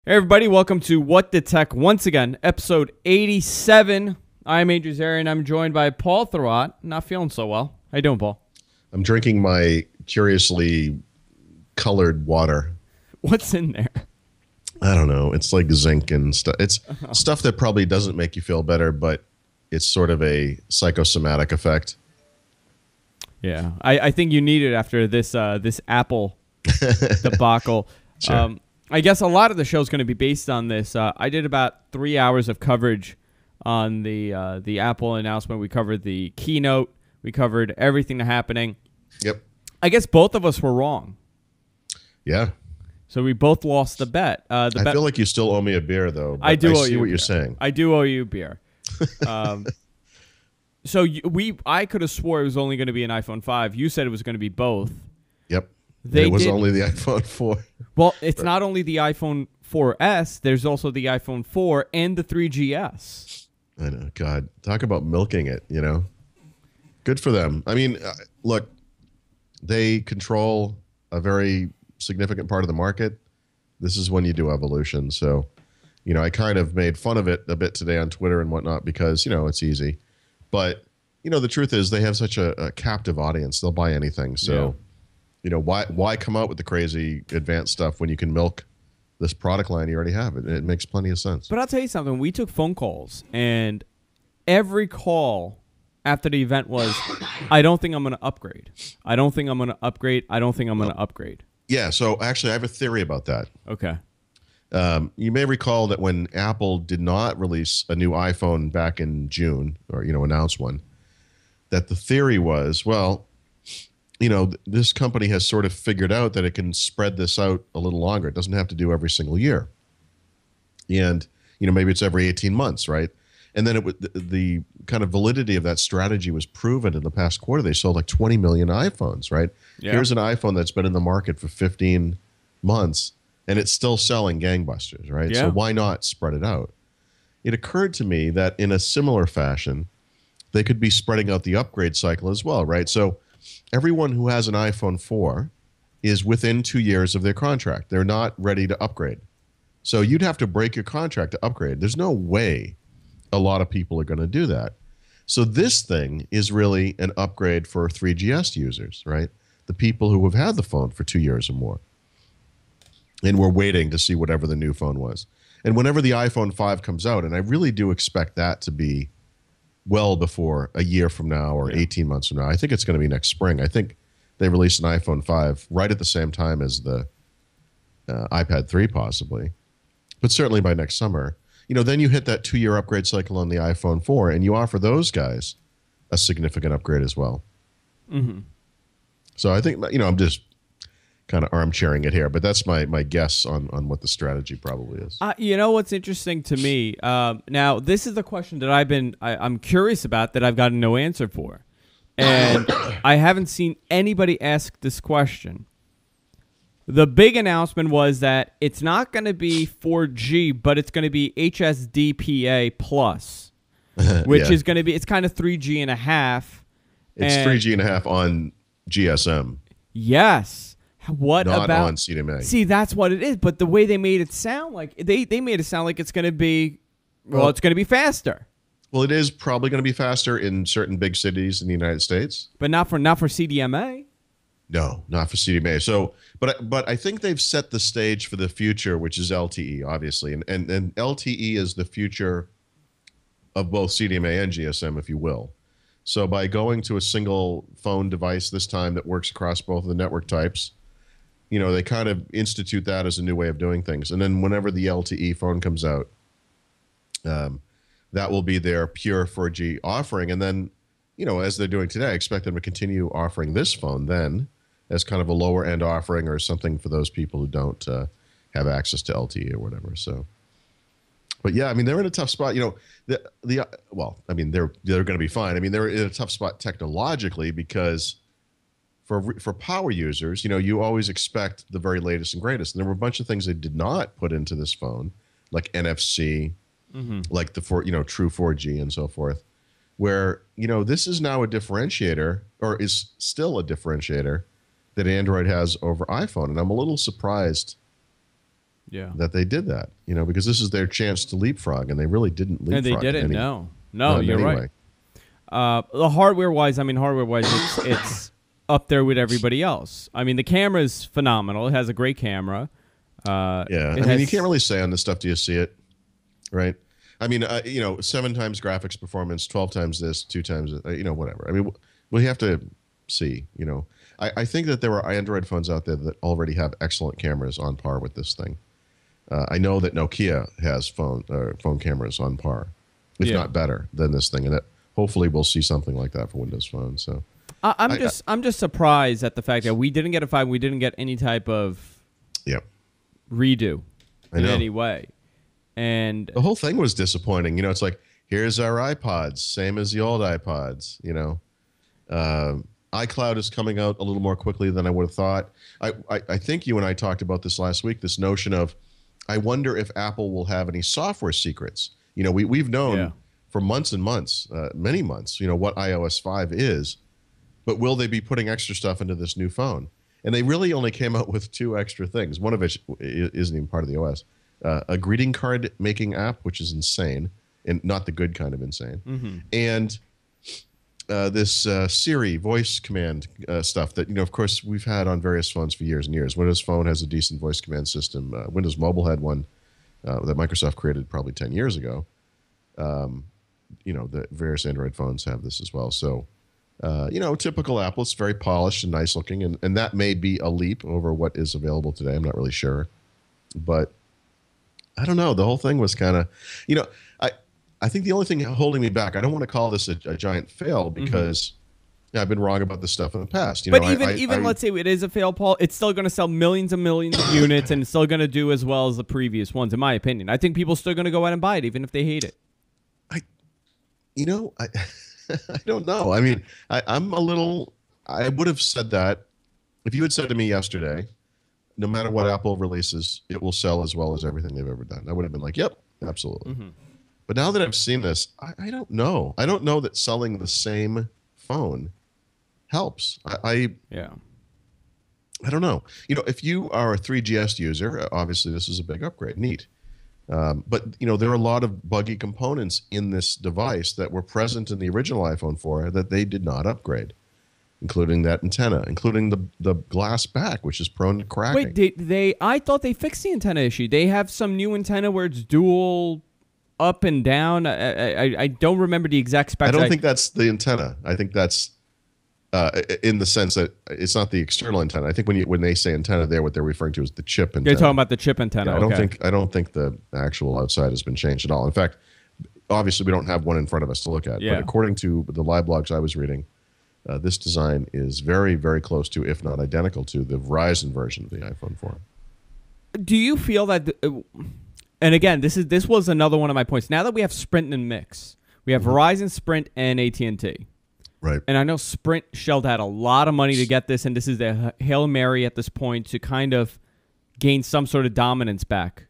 Hey everybody, welcome to What the Tech once again, episode 87. I'm Andrew Zarian. I'm joined by Paul Thurrott. Not feeling so well. How you doing, Paul? I'm drinking my curiously colored water. What's in there? I don't know. It's like zinc and stuff. It's stuff that probably doesn't make you feel better, but it's sort of a psychosomatic effect. Yeah, I think you need it after this this Apple debacle. Sure. I guess a lot of the show is going to be based on this. I did about 3 hours of coverage on the Apple announcement. We covered the keynote. We covered everything happening. Yep. I guess both of us were wrong. Yeah. So we both lost the bet. I feel like you still owe me a beer, though. But I do. I see what you're saying. I do owe you a beer. So I could have swore it was only going to be an iPhone 5. You said it was going to be both. Yep. It was only the iPhone 4. Well, it's not only the iPhone 4S. There's also the iPhone 4 and the 3GS. I know. God, talk about milking it, you know. Good for them. I mean, look, they control a very significant part of the market. This is when you do evolution. So, you know, I kind of made fun of it a bit today on Twitter and whatnot because, you know, it's easy. But, you know, the truth is they have such a captive audience. They'll buy anything. So, yeah. You know, why come out with the crazy advanced stuff when you can milk this product line you already have? It makes plenty of sense. But I'll tell you something. We took phone calls, and every call after the event was, I don't think I'm going to upgrade. I don't think I'm going to upgrade. I don't think I'm going to upgrade. Yeah, so actually I have a theory about that. Okay. You may recall that when Apple did not release a new iPhone back in June, or, you know, announce one, that the theory was, well, you know, this company has sort of figured out that it can spread this out a little longer. It doesn't have to do every single year. And, you know, maybe it's every 18 months, right? And then the kind of validity of that strategy was proven in the past quarter. They sold like 20 million iPhones, right? Yeah. Here's an iPhone that's been in the market for 15 months, and it's still selling gangbusters, right? Yeah. So why not spread it out? It occurred to me that in a similar fashion, they could be spreading out the upgrade cycle as well, right? So everyone who has an iPhone 4 is within 2 years of their contract. They're not ready to upgrade. So you'd have to break your contract to upgrade. There's no way a lot of people are going to do that. So this thing is really an upgrade for 3GS users, right? The people who have had the phone for 2 years or more. And we're waiting to see whatever the new phone was. And whenever the iPhone 5 comes out, and I really do expect that to be well before a year from now or 18 months from now. I think it's going to be next spring. I think they released an iPhone 5 right at the same time as the iPad 3 possibly, but certainly by next summer. You know, then you hit that 2-year upgrade cycle on the iPhone 4 and you offer those guys a significant upgrade as well. Mm-hmm. So I think, you know, I'm just kind of armchairing it here, but that's my guess on what the strategy probably is. You know what's interesting to me? Now, this is the question that I'm curious about that I've gotten no answer for. And I haven't seen anybody ask this question. The big announcement was that it's not going to be 4G, but it's going to be HSDPA plus, which is going to be, it's kind of 3G and a half. It's 3G and a half on GSM. Yes. What Not about on CDMA? See, that's what it is. But the way they made it sound like they made it sound like it's going to be, well, it's going to be faster. Well, it is probably going to be faster in certain big cities in the United States, but not for CDMA. No, not for CDMA. So, but I think they've set the stage for the future, which is LTE, obviously, and LTE is the future of both CDMA and GSM, if you will. So, by going to a single phone device this time that works across both of the network types, you know, they kind of institute that as a new way of doing things. And then whenever the LTE phone comes out, that will be their pure 4G offering. And then, you know, as they're doing today, I expect them to continue offering this phone then as kind of a lower end offering or something for those people who don't have access to LTE or whatever. So, but yeah, I mean, they're in a tough spot. You know, well, I mean, they're going to be fine. I mean, they're in a tough spot technologically because for power users, you know, you always expect the very latest and greatest. And there were a bunch of things they did not put into this phone, like NFC, like the true 4G and so forth, where, you know, this is now a differentiator, or is still a differentiator, that Android has over iPhone. And I'm a little surprised Yeah. that they did that, because this is their chance to leapfrog, and they really didn't leapfrog. And they didn't. No, you're right. The hardware-wise, it's up there with everybody else. I mean, the camera's phenomenal. It has a great camera. You can't really say on this stuff. Do you see it? Right. I mean, 7 times graphics performance, 12 times this, 2 times, whatever. I mean, we have to see, I think that there are Android phones out there that already have excellent cameras on par with this thing. I know that Nokia has phone cameras on par, if not better than this thing. And that hopefully we'll see something like that for Windows Phone. So I'm just surprised at the fact that we didn't get a 5. We didn't get any type of redo in any way. And the whole thing was disappointing. It's like, here's our iPods, same as the old iPods. iCloud is coming out a little more quickly than I would have thought. I think you and I talked about this last week, this notion of, I wonder if Apple will have any software secrets. We've known for months and months, many months, what iOS 5 is, but will they be putting extra stuff into this new phone? And they really only came out with 2 extra things. One of which isn't even part of the OS. A greeting card making app, which is insane, and not the good kind of insane. Mm-hmm. And this Siri voice command stuff that, of course, we've had on various phones for years and years. Windows Phone has a decent voice command system. Windows Mobile had one that Microsoft created probably 10 years ago. The various Android phones have this as well. So, typical Apple. It's very polished and nice looking, and that may be a leap over what is available today. I'm not really sure. But I don't know. The whole thing was kind of, I think the only thing holding me back, I don't want to call this a giant fail because I've been wrong about this stuff in the past. But even let's say it is a fail, Paul, it's still going to sell millions and millions of units, and it's still going to do as well as the previous ones, in my opinion. I think people are still going to go out and buy it, even if they hate it. I don't know. I mean, I would have said that if you had said to me yesterday, no matter what Apple releases, it will sell as well as everything they've ever done. I would have been like, yep, absolutely. Mm-hmm. But now that I've seen this, I don't know. I don't know that selling the same phone helps. I don't know. If you are a 3GS user, obviously this is a big upgrade. Neat. But, there are a lot of buggy components in this device that were present in the original iPhone 4 that they did not upgrade, including that antenna, including the glass back, which is prone to cracking. Wait, I thought they fixed the antenna issue. They have some new antenna where it's dual up and down. I don't remember the exact specs. I don't think that's the antenna. I think that's in the sense that it's not the external antenna. I think when they say antenna there, what they're referring to is the chip antenna. They're talking about the chip antenna. Yeah, I don't think the actual outside has been changed at all. In fact, obviously we don't have one in front of us to look at. Yeah. But according to the live blogs I was reading, this design is very, very close to, if not identical to, the Verizon version of the iPhone 4. Do you feel that? And again, this was another one of my points. Now that we have Sprint and Mix, we have Verizon, Sprint, and AT&T. Right. And I know Sprint shelled out a lot of money to get this, and this is the Hail Mary at this point to kind of gain some sort of dominance back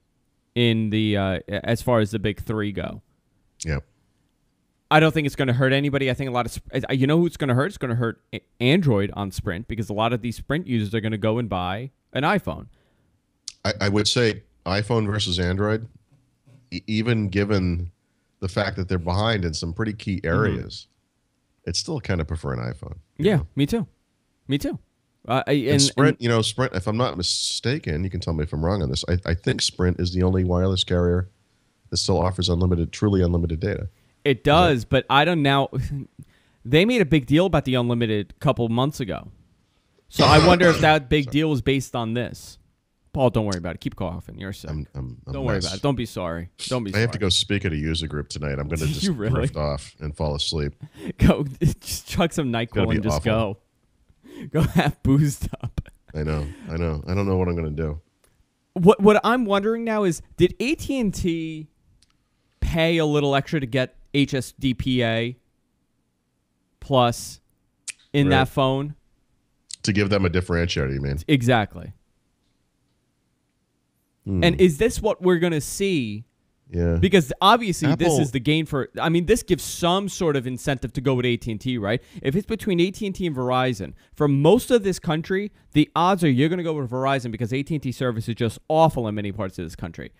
in the as far as the big 3 go. Yep. I don't think it's going to hurt anybody. I think a lot of who it's going to hurt? It's going to hurt Android on Sprint because a lot of these Sprint users are going to go and buy an iPhone. I would say iPhone versus Android, even given the fact that they're behind in some pretty key areas, I'd still kind of prefer an iPhone. Yeah, me too. And Sprint, Sprint, if I'm not mistaken, you can tell me if I'm wrong on this, I think Sprint is the only wireless carrier that still offers truly unlimited data. It does, but I don't know. They made a big deal about the unlimited a couple months ago. So I wonder if that big deal was based on this. Paul, don't worry about it. Keep coughing. You're sick. Don't worry about it. Don't be sorry. I have to go speak at a user group tonight. I'm going to just drift off and fall asleep. Go, just chuck some NyQuil and just awful. Go have boozed up. I know. I don't know what I'm going to do. What I'm wondering now is, did AT&T pay a little extra to get HSDPA plus in that phone? To give them a differentiator, you mean? Exactly. And is this what we're going to see Yeah. Because obviously this Apple- is the gain for. I mean, this gives some sort of incentive to go with AT&T, right? If it's between AT&T and Verizon, for most of this country, the odds are you're going to go with Verizon because AT&T service is just awful in many parts of this country.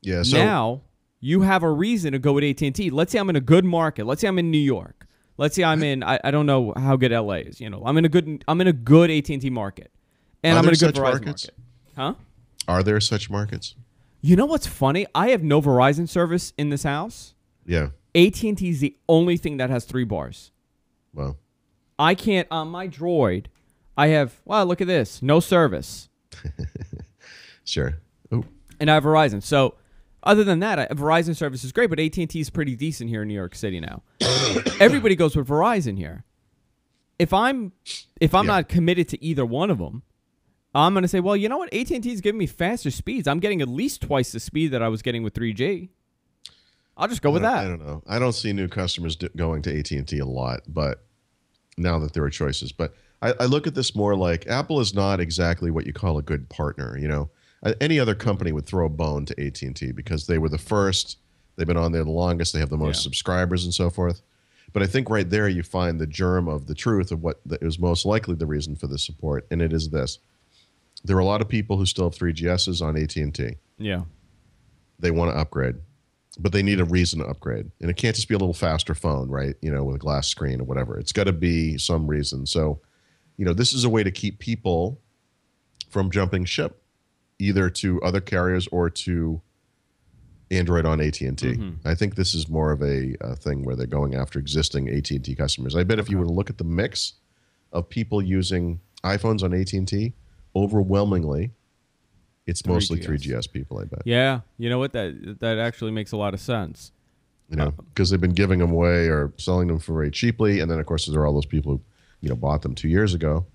Yeah. So Now you have a reason to go with AT&T. Let's say I'm in a good market. Let's say I'm in New York. Let's say I'm in. I don't know how good LA is. You know, I'm in a good AT&T market, and Are I'm in a there good such Verizon markets? market. Huh? are there such markets? You know what's funny? I have no Verizon service in this house. Yeah. AT&T is the only thing that has 3 bars. Well. I can't on my Droid. I have. Wow, look at this. No service, Sure. Oh. and I have Verizon. So. Other than that, Verizon service is great, but AT&T is pretty decent here in New York City now. Everybody goes with Verizon here. If I'm not committed to either one of them, I'm going to say, well, you know what? AT&T is giving me faster speeds. I'm getting at least twice the speed that I was getting with 3G. I'll just go with that. I don't know. I don't see new customers going to AT&T a lot, but now that there are choices. But I look at this more like Apple is not exactly what you call a good partner, you know. Any other company would throw a bone to AT&T because they were the first. They've been on there the longest. They have the most subscribers and so forth. But I think right there you find the germ of the truth of what is most likely the reason for the support, and it is this. There are a lot of people who still have 3GSs on AT&T. Yeah. They want to upgrade, but they need a reason to upgrade. And it can't just be a little faster phone, right? You know, with a glass screen or whatever. It's got to be some reason. So, you know, this is a way to keep people from jumping ship, either to other carriers or to Android on AT&T. Mm-hmm. I think this is more of a thing where they're going after existing AT&T customers. I bet if you were to look at the mix of people using iPhones on AT&T, overwhelmingly, it's mostly 3GS people, I bet. Yeah. You know what? That actually makes a lot of sense. You know, because they've been giving them away or selling them for very cheaply. And then, of course, there are all those people who, you know, bought them 2 years ago.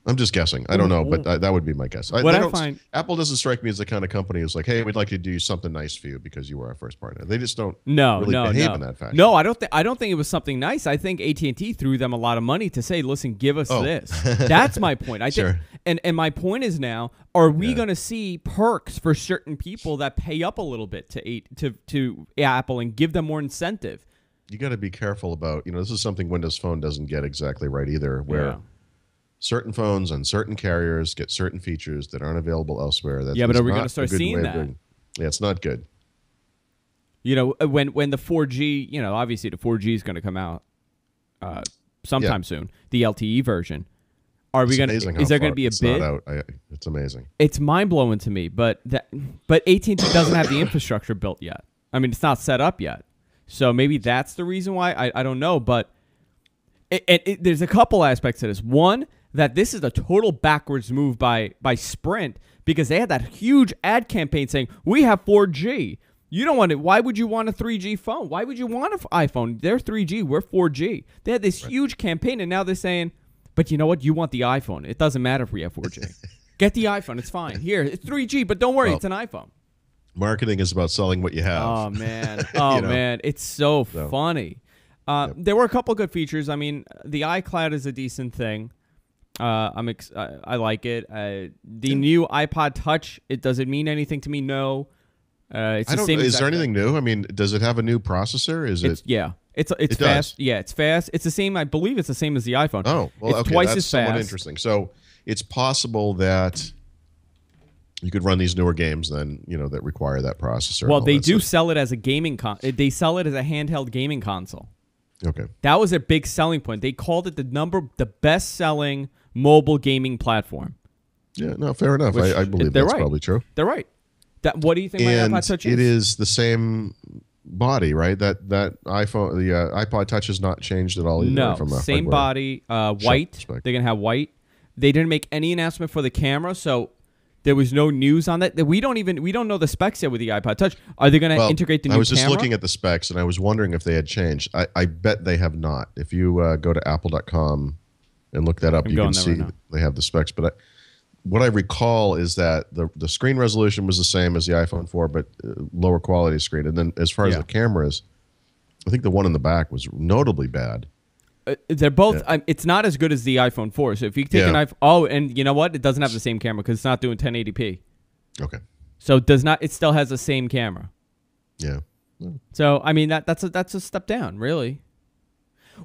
I'm just guessing. I don't know, but that would be my guess. Apple doesn't strike me as the kind of company who's like, hey, we'd like to do something nice for you because you were our first partner. They just don't behave in that fashion. No, I don't think it was something nice. I think AT&T threw them a lot of money to say, listen, give us this. That's my point. I think, and my point is now, are we going to see perks for certain people that pay up a little bit to Apple and give them more incentive? You got to be careful about, you know, this is something Windows Phone doesn't get exactly right either, where certain phones on certain carriers get certain features that aren't available elsewhere. But are we going to start seeing that? Yeah, it's not good. You know, when the 4G, you know, obviously the 4G is going to come out sometime soon, the LTE version. Is there going to be a bid? It's amazing. It's mind blowing to me, but AT&T doesn't have the infrastructure built yet. I mean, it's not set up yet, so maybe that's the reason why. I don't know, but there's a couple aspects to this. One, that this is a total backwards move by Sprint because they had that huge ad campaign saying we have 4G. You don't want it. Why would you want a 3G phone? Why would you want an iPhone? They're 3G. We're 4G. They had this huge campaign, and now they're saying, but you know what? You want the iPhone. It doesn't matter if we have 4G. Get the iPhone. It's fine. Here, it's 3G, but don't worry. It's an iPhone. Marketing is about selling what you have. Oh, man. Man. It's so funny. There were a couple good features. I mean, the iCloud is a decent thing. I like it. The new iPod Touch, does it mean anything to me? No. It's the same. Is there anything new? I mean, does it have a new processor? It's fast. Yeah, it's fast. It's the same. I believe it's the same as the iPhone. Oh, well, it's twice that's as fast. Somewhat interesting. So it's possible that you could run these newer games then, you know, that require that processor. Well, they do sell it as a gaming they sell it as a handheld gaming console. Okay. That was their big selling point. They called it the best-selling mobile gaming platform. Yeah, no, fair enough. I believe that's probably true. They're right. What do you think my iPod Touch is? It is the same body, right? That iPhone, the iPod Touch has not changed at all either. No, from same body, white. They're going to have white. They didn't make any announcement for the camera, so there was no news on that. We don't know the specs yet with the iPod Touch. Are they going to integrate the new camera? I was just looking at the specs, and I was wondering if they had changed. I bet they have not. If you go to apple.com and look that up, you can see they have the specs. But what I recall is that the screen resolution was the same as the iPhone 4, but lower quality screen. And then as far as the cameras, I think the one in the back was notably bad. They're both. It's not as good as the iPhone 4. So if you take an iPhone, and you know what? It doesn't have the same camera because it's not doing 1080p. Okay. So it does not. It still has the same camera. Yeah. So I mean that's a step down, really.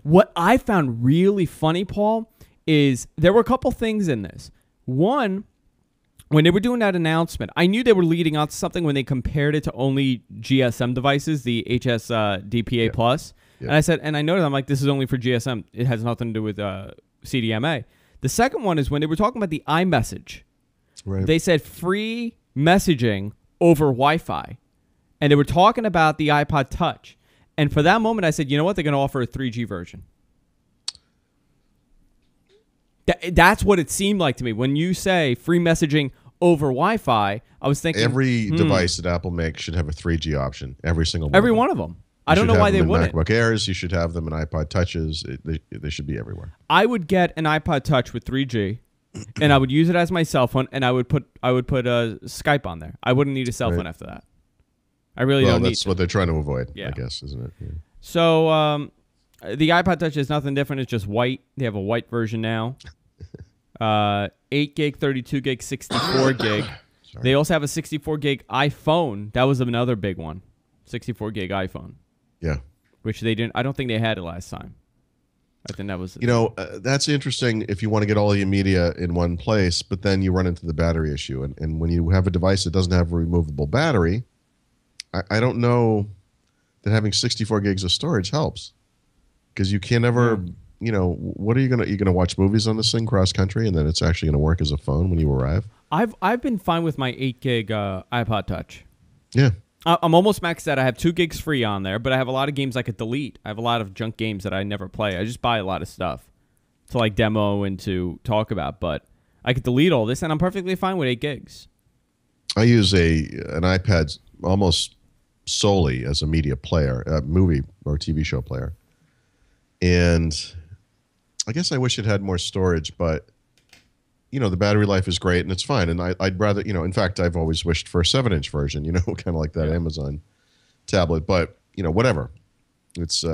What I found really funny, Paul, is there were a couple things in this. One, when they were doing that announcement, I knew they were leading on to something when they compared it to only GSM devices, the HSDPA Plus. Yeah. And I said, and I noted, I'm like, this is only for GSM. It has nothing to do with CDMA. The second one is when they were talking about the iMessage. Right. They said free messaging over Wi-Fi. And they were talking about the iPod Touch. And for that moment, I said, you know what? They're going to offer a 3G version. That's what it seemed like to me. When you say free messaging over Wi-Fi, I was thinking... Every device that Apple makes should have a 3G option. Every single one. Every one of them. I don't know why they wouldn't. MacBook Airs, you should have them in iPod Touches. They should be everywhere. I would get an iPod Touch with 3G, and I would use it as my cell phone, and I would put Skype on there. I wouldn't need a cell phone after that. I really don't need to. That's what they're trying to avoid, I guess, isn't it? Yeah. So the iPod Touch is nothing different. It's just white. They have a white version now. 8 gig, 32 gig, 64 gig. They also have a 64 gig iPhone. That was another big one. 64 gig iPhone. Yeah. Which they didn't. I don't think they had it last time. I think that was. That's interesting if you want to get all your media in one place, but then you run into the battery issue. And when you have a device that doesn't have a removable battery, I don't know that having 64 gigs of storage helps, because you can never. What are you gonna watch movies on this thing cross country, and then it's actually gonna work as a phone when you arrive? I've been fine with my 8 gig iPod Touch. Yeah. I'm almost maxed out. I have 2 gigs free on there, but I have a lot of games I could delete. I have a lot of junk games that I never play. I just buy a lot of stuff to like demo and to talk about, but I could delete all this, and I'm perfectly fine with 8 gigs. I use an iPad almost solely as a media player, a movie or TV show player. And I guess I wish it had more storage, but the battery life is great and it's fine. And I'd rather, in fact, I've always wished for a 7-inch version, kind of like that Amazon tablet. But, whatever. It's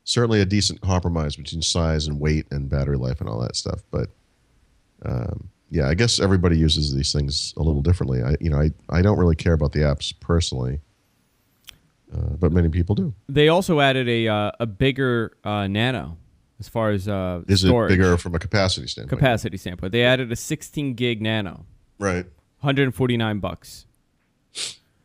certainly a decent compromise between size and weight and battery life and all that stuff. But, I guess everybody uses these things a little differently. I don't really care about the apps personally, but many people do. They also added a bigger Nano. As far as is storage. It bigger from a capacity standpoint? Capacity standpoint. They added a 16 gig Nano. Right. $149.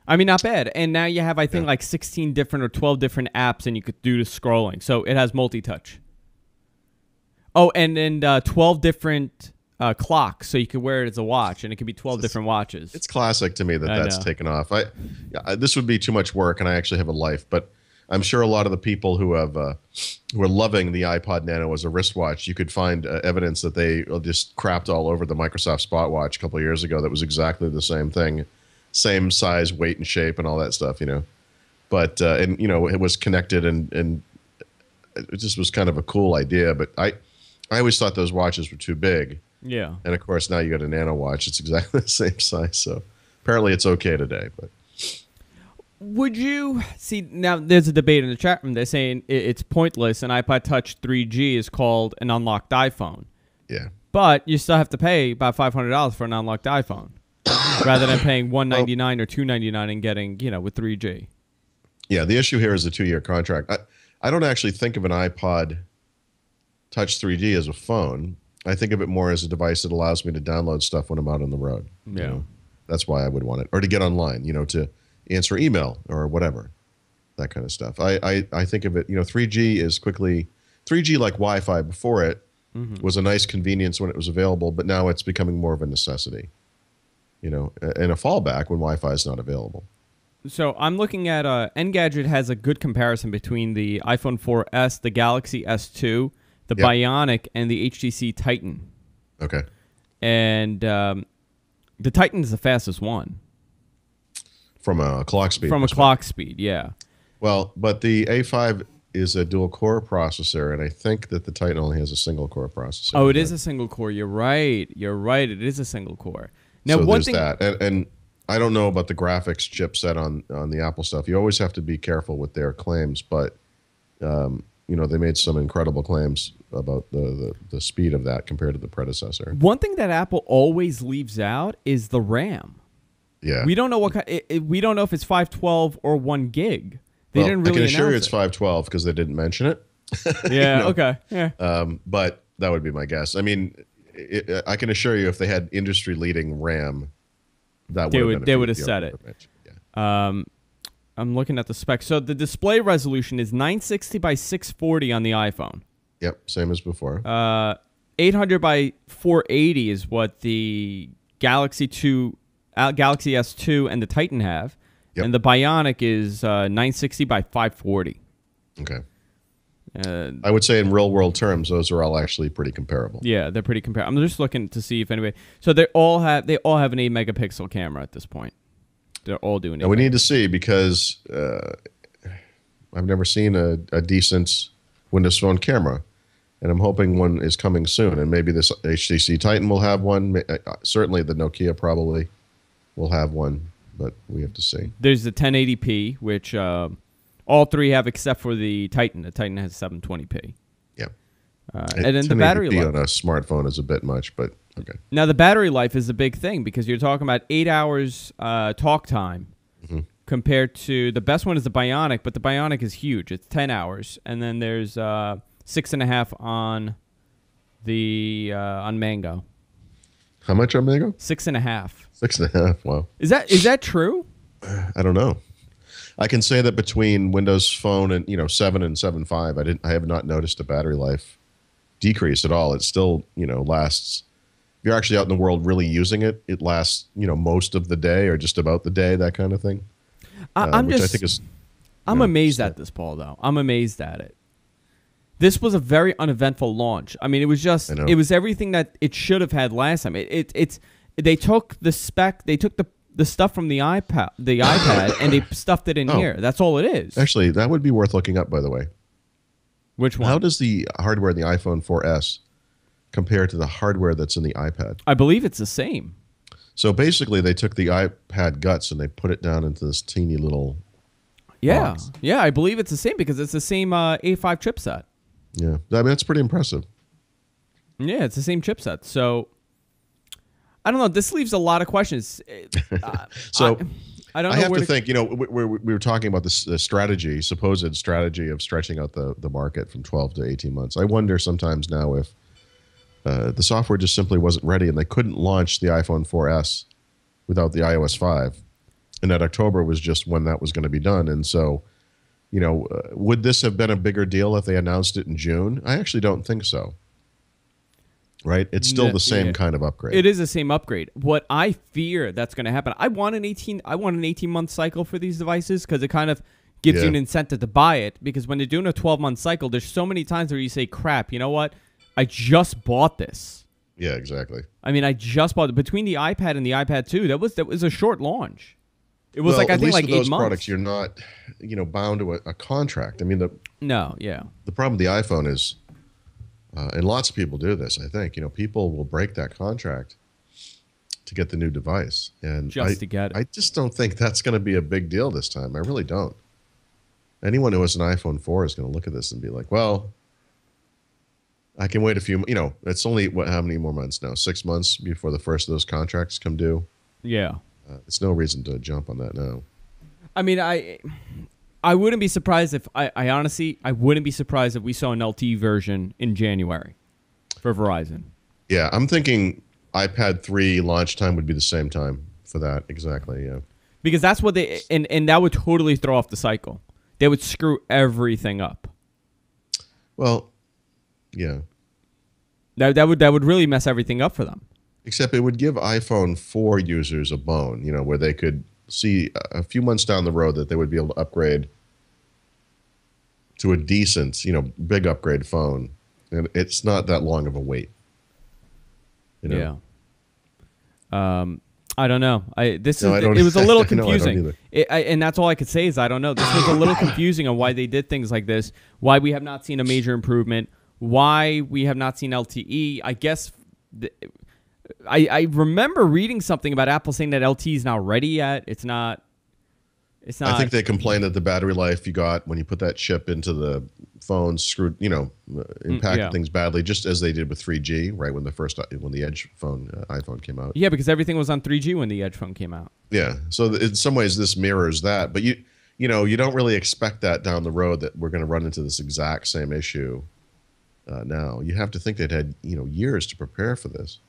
I mean, not bad. And now you have, I think, like 16 different or 12 different apps, and you could do the scrolling. So it has multi-touch. Oh, and then 12 different clocks, so you could wear it as a watch, and it could be 12 different watches. It's classic to me that's taken off. This would be too much work, and I actually have a life, but I'm sure a lot of the people who are loving the iPod Nano as a wristwatch, you could find evidence that they just crapped all over the Microsoft Spot Watch a couple of years ago that was exactly the same thing, same size, weight, and shape, and all that stuff, But, it was connected, and it just was kind of a cool idea. But I always thought those watches were too big. Yeah. And, of course, now you got a Nano watch. It's exactly the same size. So apparently it's okay today, but... Would you see now? There's a debate in the chat room. They're saying it's pointless. An iPod Touch 3G is called an unlocked iPhone. Yeah, but you still have to pay about $500 for an unlocked iPhone, rather than paying $199 or $299 and getting with 3G. Yeah, the issue here is the 2-year contract. I don't actually think of an iPod Touch 3G as a phone. I think of it more as a device that allows me to download stuff when I'm out on the road. Yeah, that's why I would want it, or to get online. To answer email or whatever, that kind of stuff. I think of it, 3G is 3G like Wi-Fi before it was a nice convenience when it was available, but now it's becoming more of a necessity, and a fallback when Wi-Fi is not available. So I'm looking at Engadget has a good comparison between the iPhone 4S, the Galaxy S2, the Bionic, and the HTC Titan. Okay. And the Titan is the fastest one. From a clock speed. From a clock speed, yeah. Well, but the A5 is a dual-core processor, and I think that the Titan only has a single-core processor. Oh, it is a single core. You're right. It is a single core. Now, so one there's that. And I don't know about the graphics chipset on the Apple stuff. You always have to be careful with their claims, but they made some incredible claims about the speed of that compared to the predecessor. One thing that Apple always leaves out is the RAM. Yeah. We don't know what we don't know if it's 512 or 1 gig. They didn't really I can assure you announce it's 512 because they didn't mention it. Yeah. You know? Okay. Yeah. But that would be my guess. I mean, I can assure you if they had industry-leading RAM, that They would have said it. Yeah. I'm looking at the specs. So the display resolution is 960 by 640 on the iPhone. Yep, same as before. 800 by 480 is what the Galaxy S2 and the Titan have. Yep. And the Bionic is 960 by 540. Okay. I would say in real-world terms, those are all actually pretty comparable. Yeah, they're pretty comparable. I'm just looking to see if anybody. So they all have an 8-megapixel camera at this point. They're all doing it. Now we need to see because I've never seen a decent Windows Phone camera, and I'm hoping one is coming soon. And maybe this HTC Titan will have one. Certainly, the Nokia probably will have one, but we have to see. There's the 1080p, which all three have except for the Titan. The Titan has 720p. Yeah. And then the battery life on a smartphone is a bit much, but okay. Now, the battery life is a big thing because you're talking about 8 hours talk time compared to the best one is the Bionic, but the Bionic is huge. It's 10 hours. And then there's 6.5 on the on Mango. How much on Mango? 6.5. 6.5. Wow. Is that true? I don't know. I can say that between Windows Phone and 7 and 7.5, I have not noticed a battery life decrease at all. It still lasts. If you're actually out in the world really using it, it lasts most of the day or just about the day, that kind of thing. I'm amazed at at this, Paul. Though I'm amazed at it. This was a very uneventful launch. I mean, it was everything that it should have had last time. They took the spec, they took the stuff from the iPad, and they stuffed it in here. That's all it is. Actually, that would be worth looking up, by the way. Which one? How does the hardware in the iPhone 4S compare to the hardware that's in the iPad? I believe it's the same. So basically, they took the iPad guts and they put it down into this teeny little box. Yeah, I believe it's the same because it's the same A5 chipset. Yeah, I mean, that's pretty impressive. Yeah, it's the same chipset. So, I don't know. This leaves a lot of questions. So, I don't know. I have to think, we were talking about this strategy, supposed strategy of stretching out the market from 12 to 18 months. I wonder sometimes now if the software just simply wasn't ready and they couldn't launch the iPhone 4S without the iOS 5. And that October was just when that was going to be done. And so, would this have been a bigger deal if they announced it in June? I actually don't think so. Right? It's still the same kind of upgrade. It is the same upgrade. What I fear that's going to happen, I want an 18-month cycle for these devices because it kind of gives you an incentive to buy it. Because when they're doing a 12-month cycle, there's so many times where you say, crap, you know what? I just bought this. Yeah, exactly. I mean, I just bought it. Between the iPad and the iPad 2, that was a short launch. It was I think 8 those months. Products, you're not, bound to a contract. I mean, the problem with the iPhone is, and lots of people do this, I think, people will break that contract to get the new device. And to get it. I just don't think that's going to be a big deal this time. I really don't. Anyone who has an iPhone 4 is going to look at this and be like, well, I can wait a few, it's only, how many more months now? 6 months before the first of those contracts come due. Yeah. It's no reason to jump on that now. I mean, I wouldn't be surprised if I honestly wouldn't be surprised if we saw an LTE version in January for Verizon. Yeah, I'm thinking iPad 3 launch time would be the same time for that. Exactly, yeah. Because that's what they and that would totally throw off the cycle. They would screw everything up. Well, yeah. That would really mess everything up for them. Except it would give iPhone 4 users a bone, where they could see a few months down the road that they would be able to upgrade to a decent, big upgrade phone. And it's not that long of a wait. Yeah. I don't know. It was a little confusing. No, I don't and that's all I could say is I don't know. This was a little confusing on why they did things like this, why we have not seen a major improvement, why we have not seen LTE. I guess I remember reading something about Apple saying that LTE is not ready yet. It's not. It's not. I think they complained that the battery life you got when you put that chip into the phone screwed, impacted yeah. things badly, just as they did with 3G, right when the Edge phone iPhone came out. Yeah, because everything was on 3G when the Edge phone came out. Yeah, so in some ways this mirrors that, but you don't really expect that down the road that we're going to run into this exact same issue. Now you have to think they'd had years to prepare for this.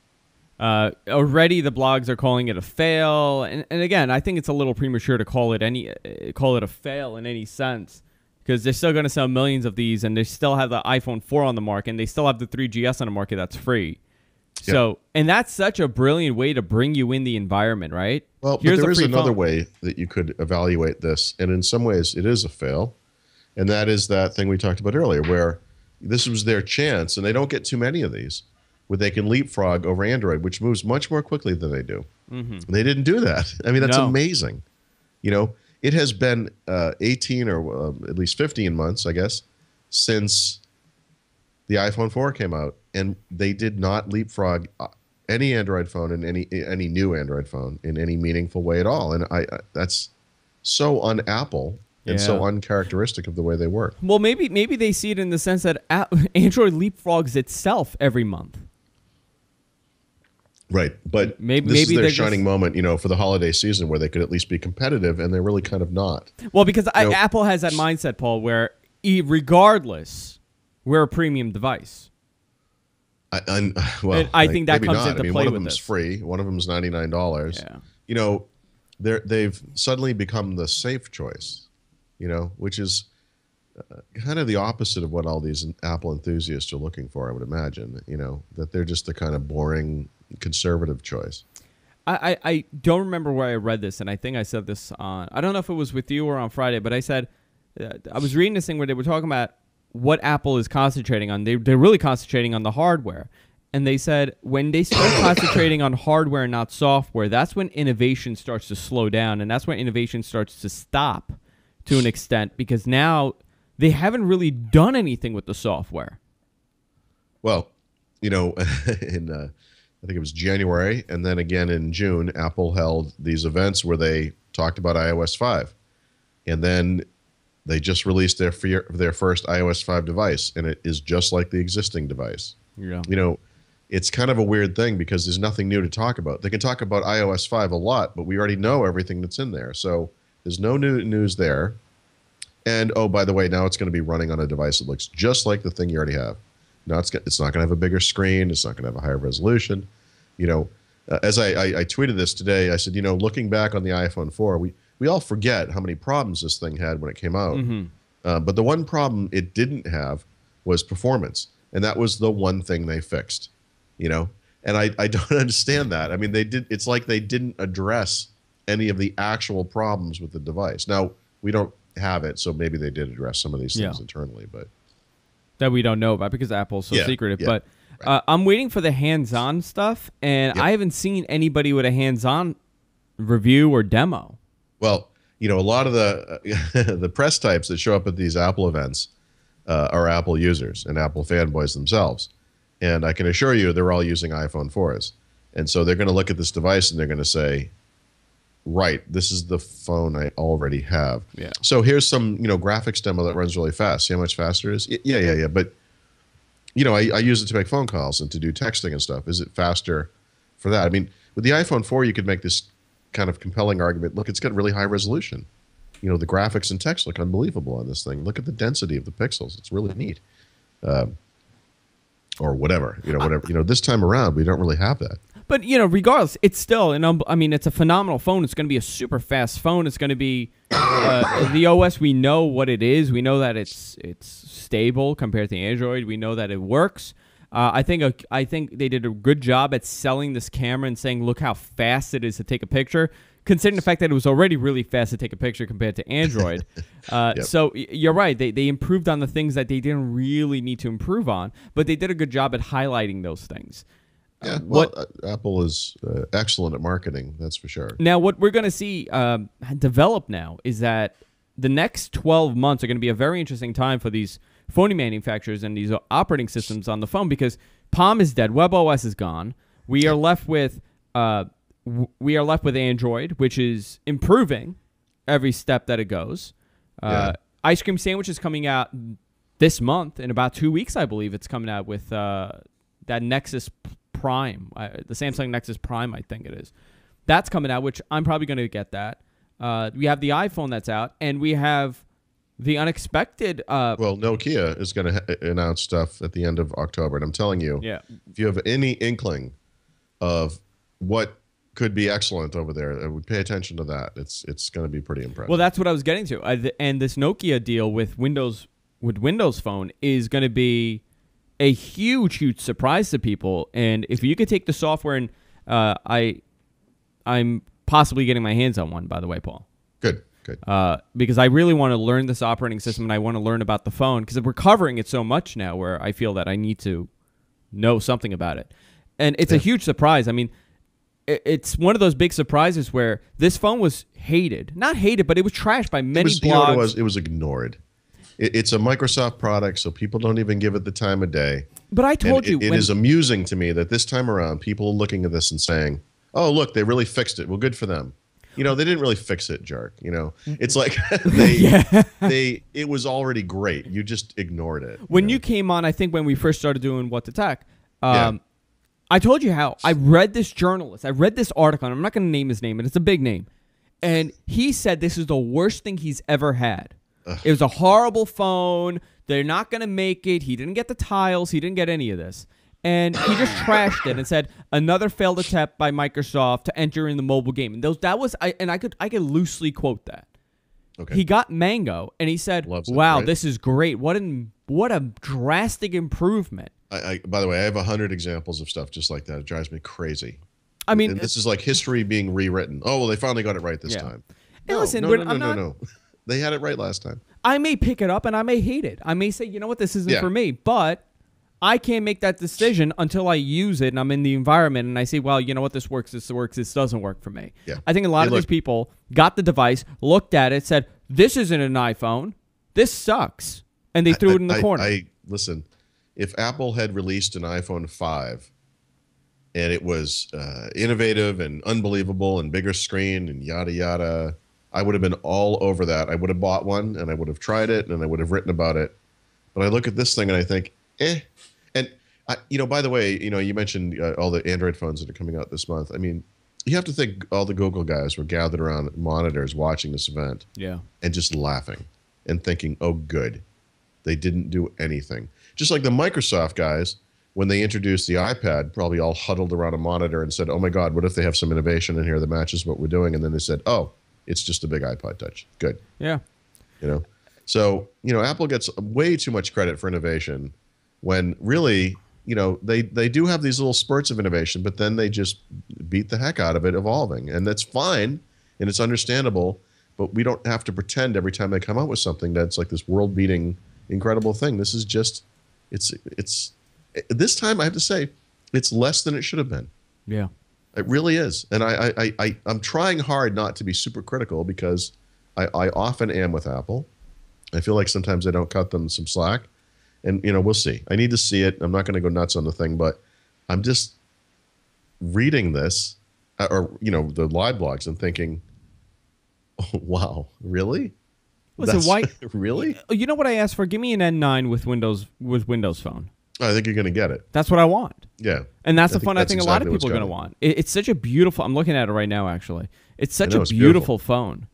Already the blogs are calling it a fail, and again, I think it's a little premature to call it a fail in any sense, because they're still going to sell millions of these, and they still have the iPhone 4 on the market, and they still have the 3GS on the market that's free. Yeah. So, and that's such a brilliant way to bring you in the environment, right? Well, but there is another way that you could evaluate this, and in some ways it is a fail, and that is that thing we talked about earlier, where this was their chance, and they don't get too many of these, where they can leapfrog over Android, which moves much more quickly than they do. Mm-hmm. They didn't do that. I mean, that's amazing. It has been 18 or at least 15 months, I guess, since the iPhone 4 came out, and they did not leapfrog any Android phone and any new Android phone in any meaningful way at all. And I that's so un-Apple and so uncharacteristic of the way they work. Well, maybe they see it in the sense that Android leapfrogs itself every month. Right, but maybe this is their shining moment, for the holiday season where they could at least be competitive, and they're really kind of not. Well, because Apple has that mindset, Paul, where regardless, we're a premium device. I think that comes into play with this. One of them's free, one of them's $99. Yeah. They've suddenly become the safe choice, which is kind of the opposite of what all these Apple enthusiasts are looking for, I would imagine, that they're just the kind of boring conservative choice. I don't remember where I read this, and I think I said this on, I don't know if it was with you or on Friday, but I said, I was reading this thing where they were talking about what Apple is concentrating on. They're really concentrating on the hardware. And they said when they start concentrating on hardware and not software, that's when innovation starts to slow down, and that's when innovation starts to stop to an extent, because now they haven't really done anything with the software. Well, I think it was January, and then again in June, Apple held these events where they talked about iOS 5. And then they just released their first iOS 5 device, and it is just like the existing device. Yeah. It's kind of a weird thing because there's nothing new to talk about. They can talk about iOS 5 a lot, but we already know everything that's in there. So there's no new news there. And, oh, by the way, now it's going to be running on a device that looks just like the thing you already have. Now it's not going to have a bigger screen. It's not going to have a higher resolution. As I tweeted this today, I said, looking back on the iPhone 4, we all forget how many problems this thing had when it came out. Mm-hmm. But the one problem it didn't have was performance. And that was the one thing they fixed, And I don't understand that. I mean, it's like they didn't address any of the actual problems with the device. Now, we don't have it, so maybe they did address some of these things internally, but that we don't know about because Apple's so secretive. Yeah, but I'm waiting for the hands-on stuff, and I haven't seen anybody with a hands-on review or demo. Well, a lot of the the press types that show up at these Apple events are Apple users and Apple fanboys themselves, and I can assure you they're all using iPhone 4s, and so they're going to look at this device and they're going to say, right, this is the phone I already have. Yeah. So here's some, graphics demo that runs really fast. See how much faster it is? Yeah. But, I use it to make phone calls and to do texting and stuff. Is it faster for that? I mean, with the iPhone 4, you could make this kind of compelling argument. Look, it's got really high resolution. The graphics and text look unbelievable on this thing. Look at the density of the pixels. It's really neat. Or whatever, whatever. This time around, we don't really have that. But, regardless, it's still, it's a phenomenal phone. It's going to be a super fast phone. It's going to be the OS. We know what it is. We know that it's stable compared to Android. We know that it works. I think they did a good job at selling this camera and saying, look how fast it is to take a picture, considering the fact that it was already really fast to take a picture compared to Android. Yep. So you're right. They improved on the things that they didn't really need to improve on, but they did a good job at highlighting those things. Yeah, Apple is excellent at marketing, that's for sure. Now, what we're going to see develop now is that the next 12 months are going to be a very interesting time for these phone manufacturers and these operating systems on the phone, because Palm is dead, WebOS is gone. We are left with Android, which is improving, every step that it goes. Yeah. Ice cream sandwich is coming out this month. In about 2 weeks, I believe it's coming out with that Nexus Prime, the Samsung Nexus Prime, I think it is. That's coming out, which I'm probably going to get that. We have the iPhone that's out, and we have the unexpected. Well, Nokia is going to announce stuff at the end of October, and I'm telling you, if you have any inkling of what could be excellent over there, we pay attention to that. It's going to be pretty impressive. Well, that's what I was getting to, and this Nokia deal with Windows Phone is going to be a huge surprise to people. And if you could take the software, and I'm possibly getting my hands on one, by the way, Paul. Good. Because I really want to learn this operating system, and I want to learn about the phone, because we're covering it so much now where I feel that I need to know something about it. And it's a huge surprise. I mean, it's one of those big surprises where this phone was hated. Not hated, but it was trashed by many blogs. You know what it was? It was ignored. It's a Microsoft product, so people don't even give it the time of day. But I told you. It is amusing to me that this time around, people are looking at this and saying, oh, look, they really fixed it. Well, good for them. You know, they didn't really fix it, jerk. You know, it's like it was already great. You just ignored it. When you came on, I think when we first started doing What to Tech, I told you how I read this journalist. I read this article, and I'm not going to name his name, but it's a big name. And he said this is the worst thing he's ever had. Ugh. It was a horrible phone. They're not going to make it. He didn't get the tiles. He didn't get any of this. And he just trashed it and said another failed attempt by Microsoft to enter in the mobile game. And I could loosely quote that. Okay. He got Mango, and he said, "Wow, this is great. What a drastic improvement." By the way, I have 100 examples of stuff just like that. It drives me crazy. I mean, and this is like history being rewritten. Oh, well, they finally got it right this time. And listen, no. They had it right last time. I may pick it up and I may hate it. I may say, you know what, this isn't for me. But I can't make that decision until I use it and I'm in the environment and I say, well, you know what, this works, this doesn't work for me. Yeah. I think a lot of these people got the device, looked at it, said, this isn't an iPhone. This sucks. And they threw it in the corner. Listen, if Apple had released an iPhone 5 and it was innovative and unbelievable and bigger screen and yada, yada, I would have been all over that. I would have bought one and I would have tried it and I would have written about it. But I look at this thing and I think, eh. And, by the way, you mentioned all the Android phones that are coming out this month. I mean, you have to think all the Google guys were gathered around monitors watching this event and just laughing and thinking, oh, good. They didn't do anything. Just like the Microsoft guys, when they introduced the iPad, probably all huddled around a monitor and said, oh, my God, what if they have some innovation in here that matches what we're doing? And then they said, oh, it's just a big iPod Touch. Good. Yeah. So, Apple gets way too much credit for innovation when really, they do have these little spurts of innovation, but then they just beat the heck out of it evolving. And that's fine, and it's understandable, but we don't have to pretend every time they come out with something that's like this world-beating, incredible thing. This is just, it's this time I have to say, it's less than it should have been. Yeah. It really is. And I'm trying hard not to be super critical because I often am with Apple. I feel like sometimes I don't cut them some slack. And, we'll see. I need to see it. I'm not going to go nuts on the thing, but I'm just reading this or, the live blogs and thinking, oh, wow, really? Listen, why? Really? You know what I asked for? Give me an N9 with Windows Phone. I think you're going to get it. That's what I want. Yeah. And that's the fun I think a lot of people are going to want. It's such a beautiful, I'm looking at it right now, actually. It's such a beautiful phone.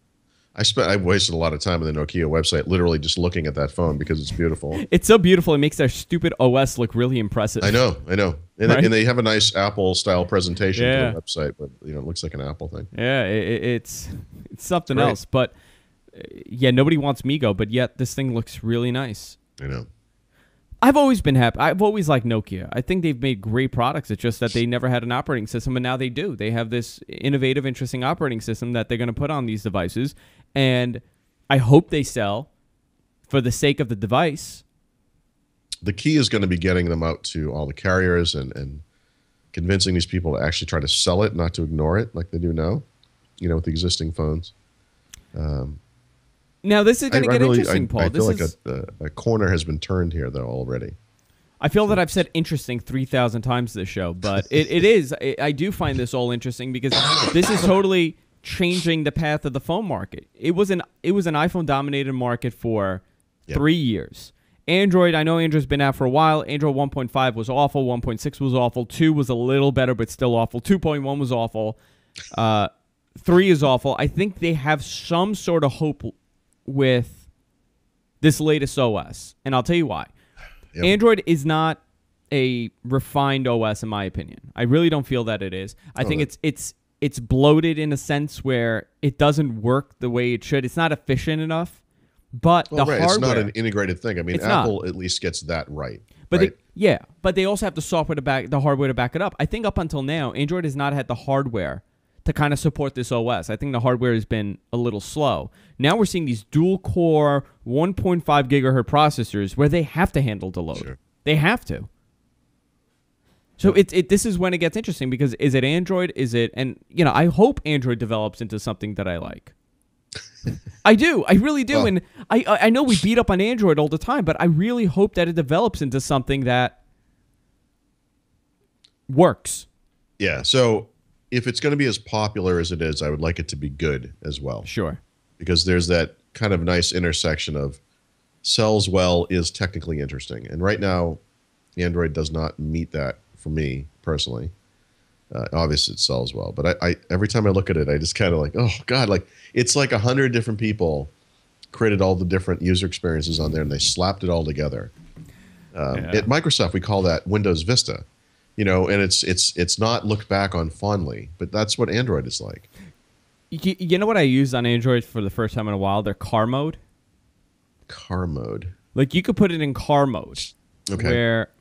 I wasted a lot of time on the Nokia website literally just looking at that phone because it's beautiful. It's so beautiful. It makes their stupid OS look really impressive. I know. And they have a nice Apple-style presentation to the website, but it looks like an Apple thing. Yeah, it's something else. But, nobody wants Migo, but yet this thing looks really nice. I know. I've always been happy. I've always liked Nokia. I think they've made great products. It's just that they never had an operating system, and now they do. They have this innovative, interesting operating system that they're going to put on these devices, and I hope they sell for the sake of the device. The key is going to be getting them out to all the carriers and convincing these people to actually try to sell it, not to ignore it like they do now, with the existing phones. Now, this is going to get interesting, Paul. I feel like a corner has been turned here, though, already. I feel that I've said interesting 3,000 times this show, but it is. I do find this all interesting because this is totally changing the path of the phone market. It was an iPhone dominated market for 3 years. Android, I know Android's been out for a while. Android 1.5 was awful. 1.6 was awful. 2 was a little better, but still awful. 2.1 was awful. 3 is awful. I think they have some sort of hope with this latest OS, and I'll tell you why. Yep. Android is not a refined OS, in my opinion. I really don't feel that it is. I think it's bloated in a sense where it doesn't work the way it should. It's not efficient enough. But the hardware, it's not an integrated thing. I mean, Apple at least gets that right. But right? But they also have the hardware to back it up. I think up until now, Android has not had the hardware to kind of support this OS. I think the hardware has been a little slow. Now we're seeing these dual-core 1.5 gigahertz processors where they have to handle the load. Sure. They have to. So this is when it gets interesting because is it Android? Is it, and I hope Android develops into something that I like. I do. I really do. Well, and I know we beat up on Android all the time, but I really hope that it develops into something that works. Yeah. So if it's going to be as popular as it is, I would like it to be good as well. Sure. Because there's that kind of nice intersection of sells well is technically interesting. And right now, Android does not meet that for me personally. Obviously, it sells well. But I every time I look at it, I just kind of like, oh, God, like it's like 100 different people created all the different user experiences on there, and they slapped it all together. At Microsoft, we call that Windows Vista, and it's not looked back on fondly, but that's what Android is like. You know what I used on Android for the first time in a while? Their car mode. Car mode. Like you could put it in car mode, where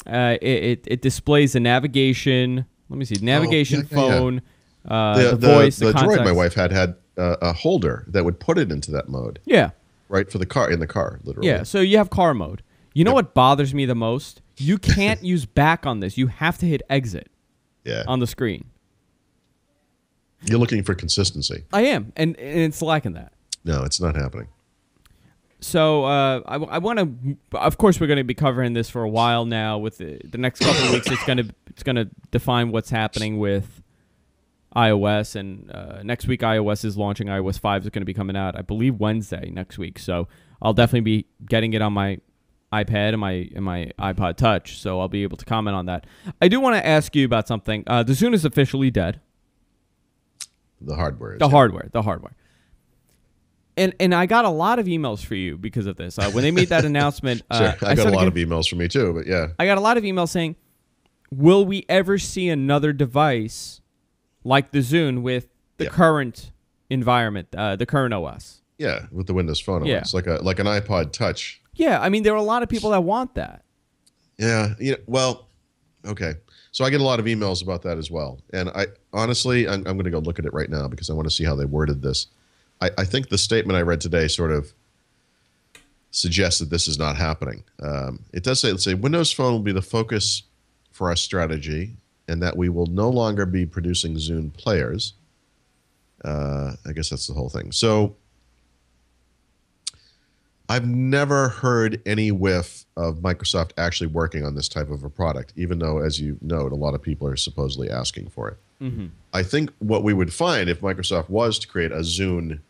it displays the navigation. Let me see, navigation, phone, the voice, the Droid my wife had a holder that would put it into that mode. Yeah. Right, for the car, in the car, literally. Yeah, so you have car mode. You know what bothers me the most? You can't use back on this. You have to hit exit on the screen. You're looking for consistency. I am, and it's lacking that. No, it's not happening. So I want to, of course, we're going to be covering this for a while now. With the next couple of weeks, it's going to define what's happening with iOS. And next week, iOS is launching. iOS 5 is going to be coming out, I believe, Wednesday next week. So I'll definitely be getting it on my iPad and my iPod Touch. So I'll be able to comment on that. I do want to ask you about something. The Zune is officially dead. The hardware. The hardware. And I got a lot of emails for you because of this. When they made that announcement, sure. I got a lot of emails from me too, but yeah. I got a lot of emails saying, will we ever see another device like the Zune with the current environment, the current OS? Yeah, with the Windows Phone OS, like an iPod Touch. Yeah, I mean, there are a lot of people that want that. Yeah, well, okay. So I get a lot of emails about that as well. And I honestly, I'm going to go look at it right now because I want to see how they worded this. I think the statement I read today sort of suggests that this is not happening. It does say, let's say, Windows Phone will be the focus for our strategy and that we will no longer be producing Zune players. I guess that's the whole thing. So I've never heard any whiff of Microsoft actually working on this type of a product, even though, as you note, a lot of people are supposedly asking for it. Mm-hmm. I think what we would find if Microsoft was to create a Zune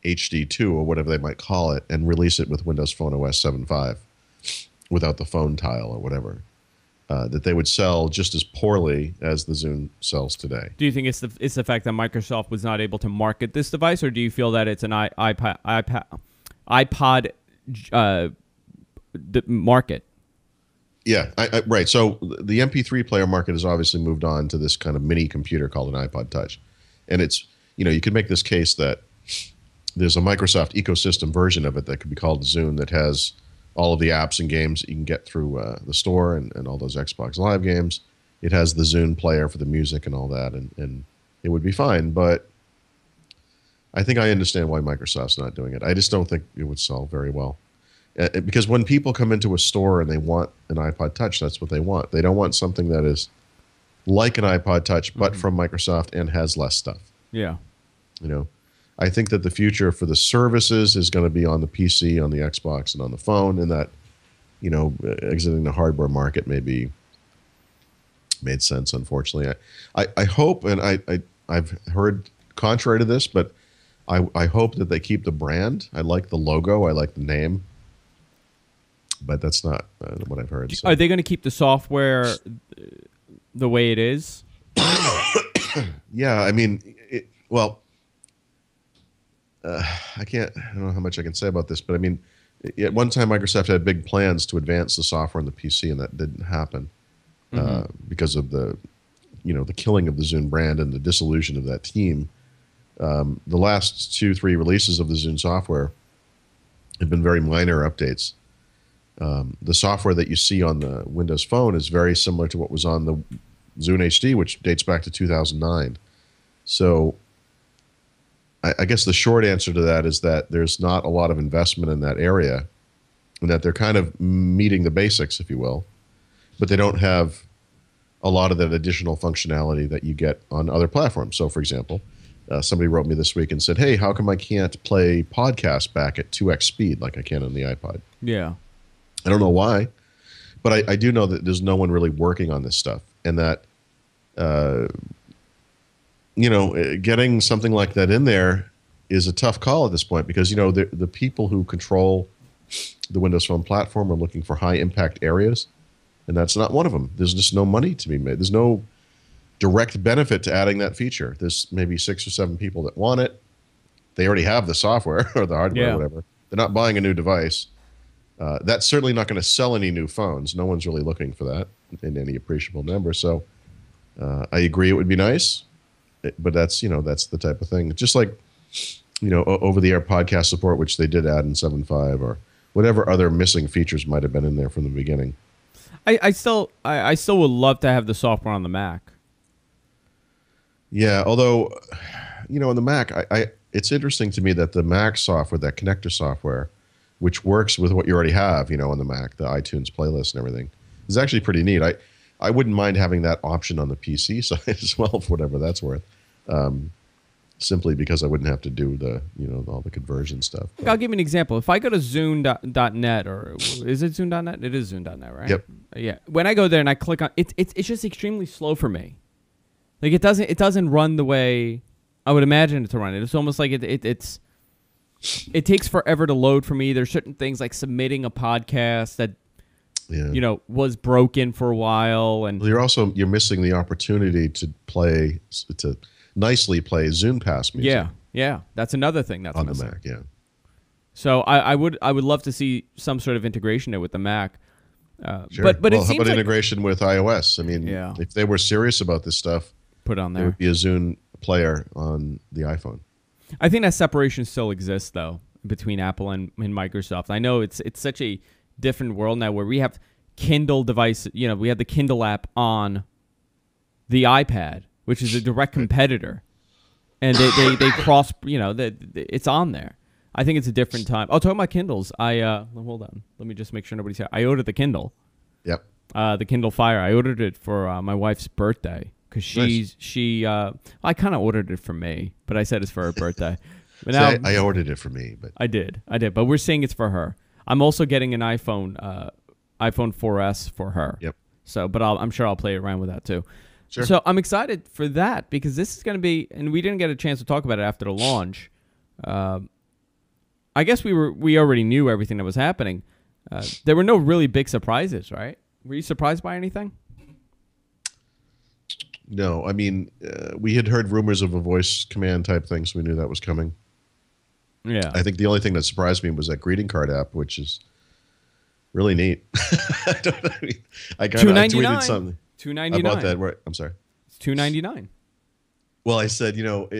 HD2 or whatever they might call it and release it with Windows Phone OS 7.5 without the phone tile or whatever, that they would sell just as poorly as the Zune sells today. Do you think it's the fact that Microsoft was not able to market this device, or do you feel that it's an iPod market? Yeah, right. So the MP3 player market has obviously moved on to this kind of mini computer called an iPod Touch. And it's, you can make this case that there's a Microsoft ecosystem version of it that could be called Zune that has all of the apps and games that you can get through the store and all those Xbox Live games. It has the Zune player for the music and all that, and it would be fine. But I think I understand why Microsoft's not doing it. I just don't think it would sell very well. Because when people come into a store and they want an iPod Touch, that's what they want. They don't want something that is like an iPod Touch, but from Microsoft and has less stuff. Yeah. I think that the future for the services is going to be on the PC, on the Xbox, and on the phone, and that, exiting the hardware market maybe made sense, unfortunately. I hope, and I've heard contrary to this, but I hope that they keep the brand. I like the logo. I like the name. But that's not what I've heard. So. Are they going to keep the software the way it is? Yeah, I mean, I don't know how much I can say about this, but I mean, at one time Microsoft had big plans to advance the software on the PC, and that didn't happen because of the killing of the Zune brand and the dissolution of that team. The last 2-3 releases of the Zune software have been very minor updates. The software that you see on the Windows Phone is very similar to what was on the Zune HD, which dates back to 2009. So I guess the short answer to that is that there's not a lot of investment in that area, and that they're kind of meeting the basics, if you will, but they don't have a lot of that additional functionality that you get on other platforms. So, for example, somebody wrote me this week and said, hey, how come I can't play podcasts back at 2x speed like I can on the iPod? Yeah. I don't know why, but I do know that there's no one really working on this stuff, and that, getting something like that in there is a tough call at this point because, the people who control the Windows Phone platform are looking for high impact areas, and that's not one of them. There's just no money to be made. There's no direct benefit to adding that feature. There's maybe 6 or 7 people that want it. They already have the software or the hardware or whatever. They're not buying a new device. That's certainly not going to sell any new phones. No one's really looking for that in any appreciable number. So I agree it would be nice, but that's the type of thing. Just like, over-the-air podcast support, which they did add in 7.5, or whatever other missing features might have been in there from the beginning. I still would love to have the software on the Mac. Yeah, although, on the Mac, it's interesting to me that the Mac software, that connector software, which works with what you already have, on the Mac, the iTunes playlist and everything, is actually pretty neat. I wouldn't mind having that option on the PC side as well, for whatever that's worth, simply because I wouldn't have to do the, all the conversion stuff. I'll give you an example. If I go to Zune.net, or is it Zune.net? It is Zune.net, right? Yep. Yeah. When I go there and I click on it, it's just extremely slow for me. Like it doesn't run the way I would imagine it to run. It's almost like it takes forever to load for me. There's certain things like submitting a podcast that was broken for a while, and well, you're missing the opportunity to nicely play Zune Pass music. Yeah, that's another thing that's on missing. the Mac. Yeah. So I would love to see some sort of integration there with the Mac. Sure. But how it seems about like integration with iOS? I mean, if they were serious about this stuff, put on there. There would be a Zune player on the iPhone. I think that separation still exists, though, between Apple and Microsoft. I know it's such a different world now where we have Kindle devices. We have the Kindle app on the iPad, which is a direct competitor, and they cross. It's on there. I think it's a different time. Oh, talking about Kindles, hold on. Let me just make sure nobody's here. I ordered the Kindle. Yep. The Kindle Fire. I ordered it for my wife's birthday. Because I kind of ordered it for me, but I said it's for her birthday. But now, I ordered it for me, but I did, but we're saying it's for her. I'm also getting an iPhone 4S for her. Yep. So, but I'm sure I'll play around with that too. Sure. So I'm excited for that because this is going to be, and we didn't get a chance to talk about it after the launch. I guess we already knew everything that was happening. There were no really big surprises, right? Were you surprised by anything? No, I mean, we had heard rumors of a voice command type thing, so we knew that was coming. Yeah. I think the only thing that surprised me was that greeting card app, which is really neat. I tweeted something $2.99 about that. Right, I'm sorry. It's $2.99. Well, I said,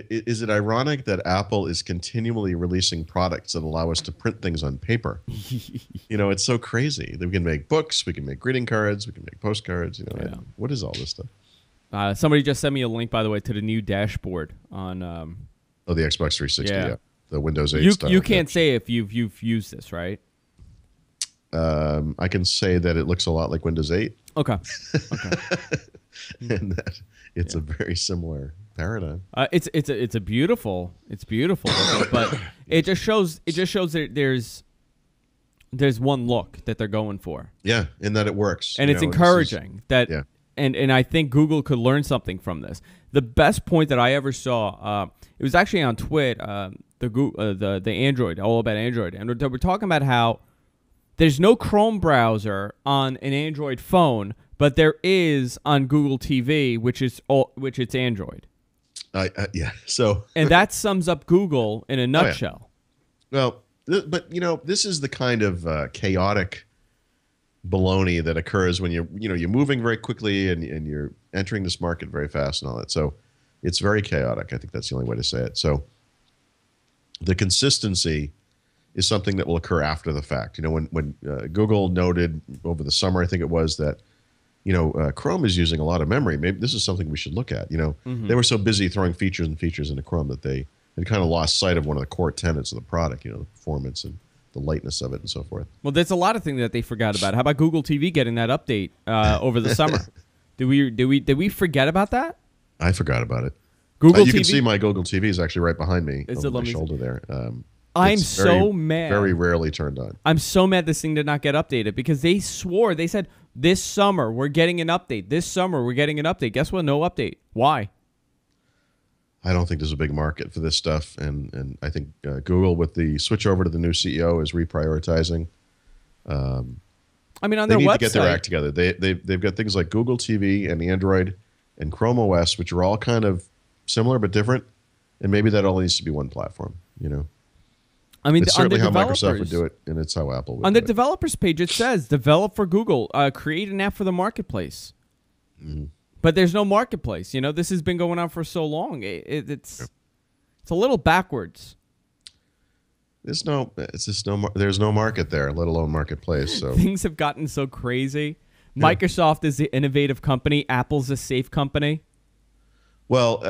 is it ironic that Apple is continually releasing products that allow us to print things on paper? It's so crazy. We can make books, we can make greeting cards, we can make postcards. What is all this stuff? Somebody just sent me a link, by the way, to the new dashboard on. The Xbox 360. Yeah. The Windows 8 stuff. You can't say if you've used this, right? I can say that it looks a lot like Windows 8. Okay. And that it's a very similar paradigm. It's beautiful, but it just shows that there's one look that they're going for. Yeah, and that it works. And it's encouraging that and I think Google could learn something from this. The best point that I ever saw, it was actually on Twitter, the Android, all about Android, and we're talking about how there's no Chrome browser on an Android phone, but there is on Google TV, which it's Android. Yeah. So and that sums up Google in a nutshell. Well, but this is the kind of chaotic baloney that occurs when you're moving very quickly and you're entering this market very fast and all that. So it's very chaotic. I think that's the only way to say it. So the consistency is something that will occur after the fact. When Google noted over the summer, I think it was, that Chrome is using a lot of memory. Maybe this is something we should look at. They were so busy throwing features into Chrome that they had kind of lost sight of one of the core tenets of the product, the performance and the lightness of it and so forth. Well, there's a lot of things that they forgot about. How about Google TV getting that update over the summer? Did we forget about that? I forgot about it. Google you TV? can see my Google TV is actually right behind me over my shoulder there. I'm so mad. Very rarely turned on. I'm so mad this thing did not get updated because they said this summer we're getting an update. This summer we're getting an update. Guess what? No update. Why? I don't think there's a big market for this stuff, and I think Google, with the switch over to the new CEO, is reprioritizing. On their website, they need to get their act together. They've got things like Google TV and Android and Chrome OS, which are all kind of similar but different, and maybe that all needs to be one platform. It's certainly how Microsoft would do it, and it's how Apple would do it. On the developers page, it says, develop for Google, create an app for the marketplace. Mm-hmm. But there's no marketplace. This has been going on for so long. It's a little backwards. There's no market there, let alone marketplace. So things have gotten so crazy. Yeah. Microsoft is the innovative company. Apple's a safe company. Well,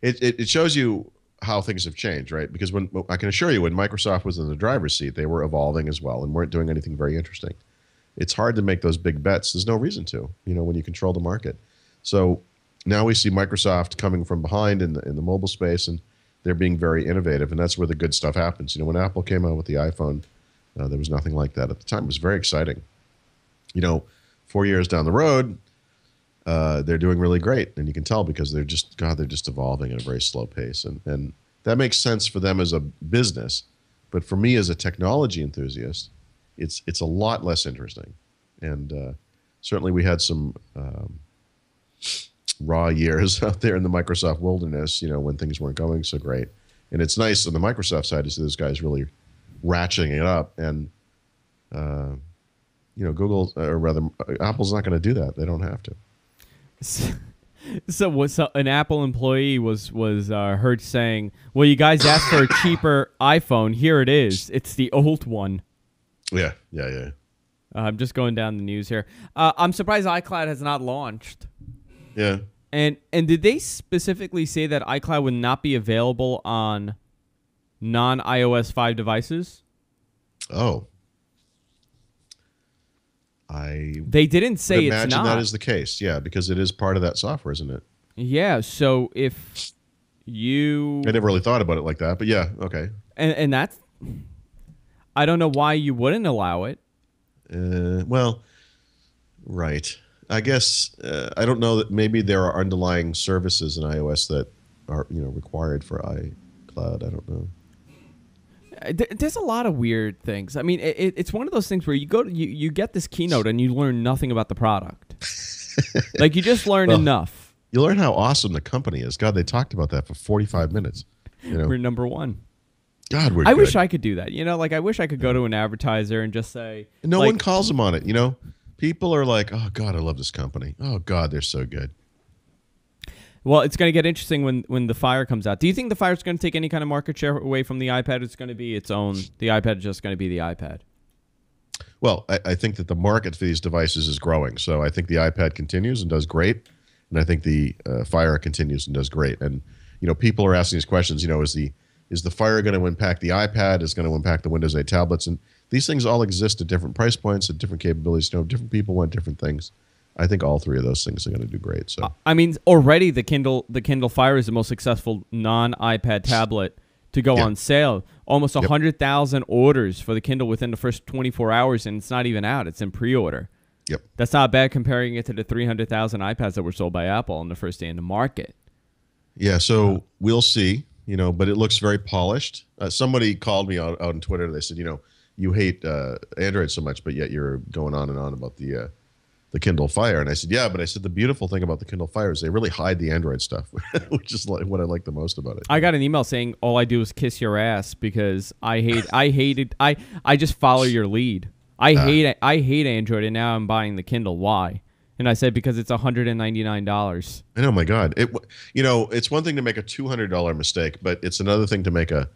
it shows you how things have changed, right? Because I can assure you, when Microsoft was in the driver's seat, they were evolving as well and weren't doing anything very interesting. It's hard to make those big bets. There's no reason to, when you control the market. So now we see Microsoft coming from behind in the mobile space, and they're being very innovative, and that's where the good stuff happens. When Apple came out with the iPhone, there was nothing like that at the time. It was very exciting. 4 years down the road, they're doing really great, and you can tell because they're just evolving at a very slow pace, and that makes sense for them as a business, but for me as a technology enthusiast, it's a lot less interesting. And certainly we had some raw years out there in the Microsoft wilderness, when things weren't going so great. And it's nice on the Microsoft side to see those guys really ratcheting it up. And Google, or rather, Apple's not going to do that. They don't have to. So an Apple employee was heard saying, "Well, you guys asked for a cheaper iPhone. Here it is. It's the old one." Yeah. I'm just going down the news here. I'm surprised iCloud has not launched. Yeah. And did they specifically say that iCloud would not be available on non-iOS 5 devices? Oh. They didn't say it's not. Imagine that is the case, yeah, because it is part of that software, isn't it? Yeah, so if you... I never really thought about it like that, but yeah, okay. And that's... I don't know why you wouldn't allow it. Well, right. I guess I don't know that maybe there are underlying services in iOS that are required for iCloud. I don't know. There's a lot of weird things. I mean, it's one of those things where you get this keynote and you learn nothing about the product. Like you just learn enough. You learn how awesome the company is. God, they talked about that for 45 minutes. We're number one. God, we're I good. wish I could do that. I wish I could go to an advertiser and just say... And no one calls them on it, People are like, oh, God, I love this company. Oh, God, they're so good. Well, it's going to get interesting when the Fire comes out. Do you think the Fire is going to take any kind of market share away from the iPad? It's going to be its own... The iPad is just going to be the iPad. Well, I think that the market for these devices is growing. So I think the iPad continues and does great. And I think the Fire continues and does great. And, people are asking these questions, is the Fire going to impact the iPad? Is it going to impact the Windows 8 tablets? And these things all exist at different price points, at different capabilities. Different people want different things. I think all three of those things are going to do great. So already the Kindle Fire is the most successful non-iPad tablet to go on sale. Almost 100,000 orders for the Kindle within the first 24 hours, and it's not even out. It's in pre-order. Yep. That's not bad comparing it to the 300,000 iPads that were sold by Apple on the first day in the market. Yeah, so we'll see, but it looks very polished. Somebody called me out on Twitter. They said, you hate Android so much, but yet you're going on and on about the Kindle Fire. And I said, yeah, but I said the beautiful thing about the Kindle Fire is they really hide the Android stuff, which is like what I like the most about it. I got an email saying all I do is kiss your ass because I just follow your lead. I hate Android, and now I'm buying the Kindle. Why? And I said because it's $199. I know, my God. It's one thing to make a $200 mistake, but it's another thing to make a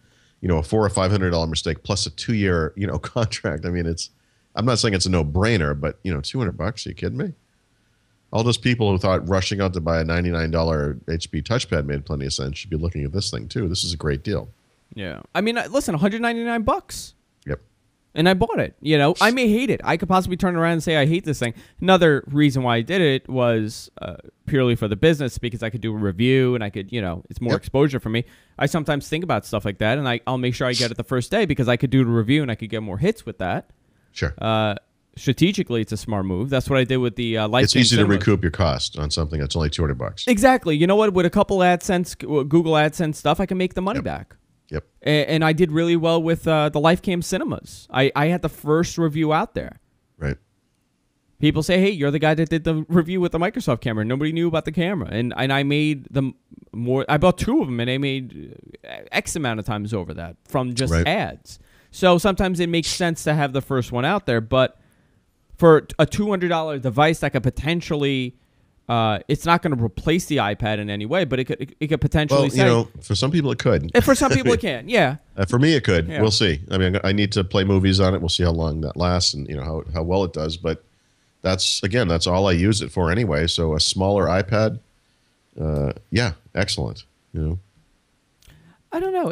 $400 or $500 mistake plus a 2-year contract. I mean, I'm not saying it's a no-brainer, but $200. Are you kidding me? All those people who thought rushing out to buy a $99 HP touchpad made plenty of sense should be looking at this thing too. This is a great deal. Yeah, I mean, listen, $199. Yep. And I bought it. I may hate it. I could possibly turn around and say I hate this thing. Another reason why I did it was purely for the business, because I could do a review and I could, it's more exposure for me. I sometimes think about stuff like that, and I'll make sure I get it the first day because I could do the review and I could get more hits with that. Sure. Strategically, it's a smart move. That's what I did with the Life. It's easy to recoup your cost on something that's only $200. Exactly. You know what? With a couple AdSense, Google AdSense stuff, I can make the money back. Yep. And I did really well with the LifeCam cinemas. I had the first review out there. Right. People say, hey, you're the guy that did the review with the Microsoft camera. Nobody knew about the camera. And I made them more. I bought 2 of them, and I made X amount of times over that from just ads. So sometimes it makes sense to have the first one out there. But for a $200 device that could potentially... it's not going to replace the iPad in any way, but it could potentially say... for some people it could. For some people it can, yeah. For me it could. Yeah. We'll see. I mean, I need to play movies on it. We'll see how long that lasts and how well it does. But that's all I use it for anyway. So a smaller iPad, excellent. I don't know.